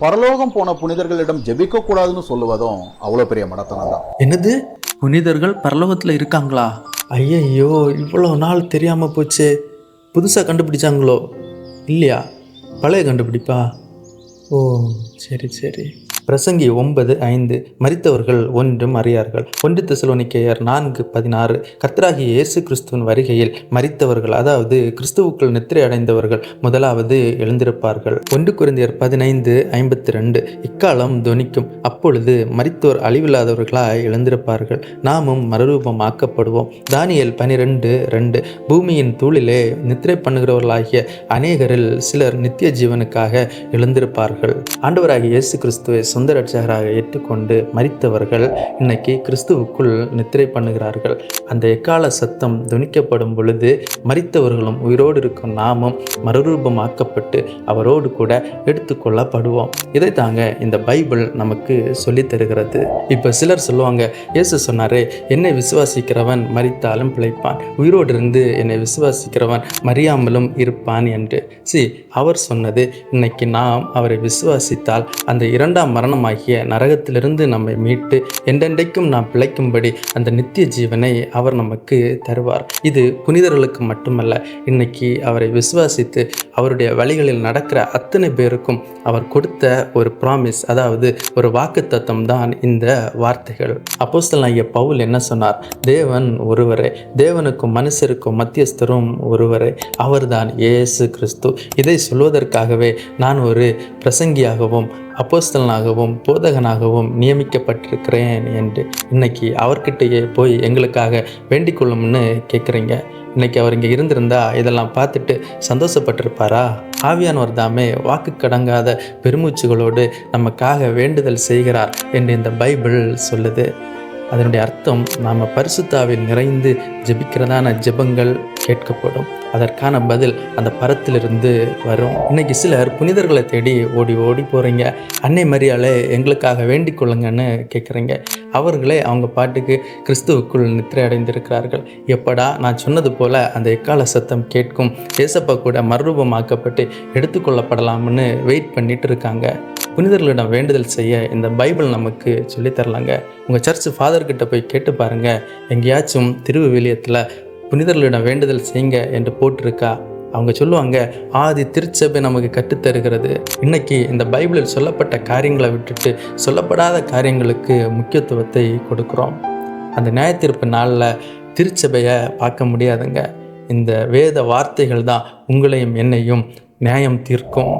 பரலோகம் போன புனிதர்களிடம் ஜெபிக்க கூடாதுன்னு சொல்லுவதும் அவ்வளோ பெரிய மடத்தனம் தான். என்னது, புனிதர்கள் பரலோகத்தில் இருக்காங்களா? ஐயையோ, இவ்வளோ நாள் தெரியாமல் போச்சு. புதுசாக கண்டுபிடிச்சாங்களோ? இல்லையா, பழைய கண்டுபிடிப்பா? ஓ, சரி சரி. பிரசங்கி 9:5 மரித்தவர்கள் ஒன்றும் அறியார்கள். 1 தெசலோனிக்கேயர் 4:16 கர்த்தராகிய இயேசு கிறிஸ்துவின் வருகையில் மரித்தவர்கள், அதாவது கிறிஸ்துவுக்குள் நித்திரை அடைந்தவர்கள் முதலாவது எழுந்திருப்பார்கள். 1 கொரிந்தியர் 15:52 இக்காலம் தொனிக்கும், அப்பொழுது மரித்தோர் அழிவில்லாதவர்களாய் எழுந்திருப்பார்கள், நாமும் மறுரூபம் ஆக்கப்படுவோம். தானியேல் 12:2 பூமியின் தூளிலே நித்திரை பண்ணுகிறவர்களாகிய அநேகரில் சிலர் நித்திய ஜீவனுக்காக எழுந்திருப்பார்கள். ஆண்டவராகிய இயேசு கிறிஸ்துவை சொந்த ரட்சகராக ஏற்றுக்கொண்டு மரித்தவர்கள் இன்னைக்கு கிறிஸ்துவுக்குள் நித்திரை பண்ணுகிறார்கள். அந்த எக்கால சத்தம் துணிக்கப்படும் பொழுது மரித்தவர்களும் உயிரோடு இருக்கும் நாமும் மறுரூபமாக்கப்பட்டு அவரோடு கூட எடுத்துக்கொள்ளப்படுவோம். இதை தாங்க இந்த பைபிள் நமக்கு சொல்லி தருகிறது. இப்போ சிலர் சொல்லுவாங்க, இயேசு சொன்னாரே, என்னை விசுவாசிக்கிறவன் மரித்தாலும் பிழைப்பான், உயிரோடு இருந்து என்னை விசுவாசிக்கிறவன் மறியாமலும் இருப்பான் என்று. அவர் சொன்னது, இன்னைக்கு நாம் அவரை விசுவாசித்தால் அந்த இரண்டாம் மரணமாகிய நரகத்திலிருந்து நம்மை மீட்டு என்றென்றைக்கும் நாம் பிழைக்கும்படி அந்த நித்திய ஜீவனை அவர் நமக்கு தருவார். இது புனிதர்களுக்கு மட்டுமல்ல, இன்னைக்கு அவரை விசுவாசித்து அவருடைய வழிகளில் நடக்கிற அத்தனை பேருக்கும் அவர் கொடுத்த ஒரு ப்ராமிஸ், அதாவது ஒரு வாக்குத்தத்தம் தான் இந்த வார்த்தைகள். அப்போஸ்தலனாகிய பவுல் என்ன சொன்னார்? தேவன் ஒருவரே, தேவனுக்கும் மனுஷருக்கும் மத்தியஸ்தரும் ஒருவரே, அவர்தான் இயேசு கிறிஸ்து. இதை சொல்வதற்காகவே நான் ஒரு பிரசங்கியாகவும் அப்போஸ்தலனாகவும் போதகனாகவும் நியமிக்கப்பட்டிருக்கிறேன் என்று இன்னைக்கு அவர்கிட்டயே போய் எங்களுக்காக வேண்டிக் கொள்ளும்னு கேட்குறீங்க. இன்னைக்கு அவர் இங்கே இருந்திருந்தா இதெல்லாம் பார்த்துட்டு சந்தோஷப்பட்டிருப்பாரா? ஆவியானவர் தாமே வாக்கு கடங்காத பெருமூச்சுகளோடு நமக்காக வேண்டுதல் செய்கிறார் என்று இந்த பைபிள் சொல்லுது. அதனுடைய அர்த்தம், நாம் பரிசுத்தாவில் நிறைந்து ஜெபிக்கிறதான ஜெபங்கள் கேட்கப்படும், அதற்கான பதில் அந்த பரத்திலிருந்து வரும். இன்னைக்கு சிலர் புனிதர்களை தேடி ஓடி ஓடி போகிறீங்க. அன்னை மரியாளே எங்களுக்காக வேண்டிக் கொள்ளுங்கன்னு கேட்குறீங்க. அவர்களே அவங்க பாட்டுக்கு கிறிஸ்துவுக்குள் நித்திரை அடைந்திருக்கிறார்கள். எப்படா நான் சொன்னது போல் அந்த எக்கால சத்தம் கேட்கும், ஏசப்பா கூட மறுரூபமாக்கப்பட்டு எடுத்துக்கொள்ளப்படலாம்னு வெயிட் பண்ணிட்டு இருக்காங்க. புனிதர்களிடம் வேண்டுதல் செய்ய இந்த பைபிள் நமக்கு சொல்லித்தரலாங்க. உங்கள் சர்ச் ஃபாதர்கிட்ட போய் கேட்டு பாருங்கள், எங்கேயாச்சும் திருவிவிலியத்தில் புனிதர்களிடம் வேண்டுதல் செய்யுங்க என்று போட்டிருக்கா? அவங்க சொல்லுவாங்க, ஆதி திருச்சபை நமக்கு கற்றுத்தருகிறது. இன்னைக்கு இந்த பைபிளில் சொல்லப்பட்ட காரியங்களை விட்டுட்டு சொல்லப்படாத காரியங்களுக்கு முக்கியத்துவத்தை கொடுக்குறோம். அந்த நியாயத்தீர்ப்பு நாளில் திருச்சபையை பார்க்க முடியாதுங்க. இந்த வேத வார்த்தைகள் தான் உங்களையும் என்னையும் நியாயம் தீர்க்கும்.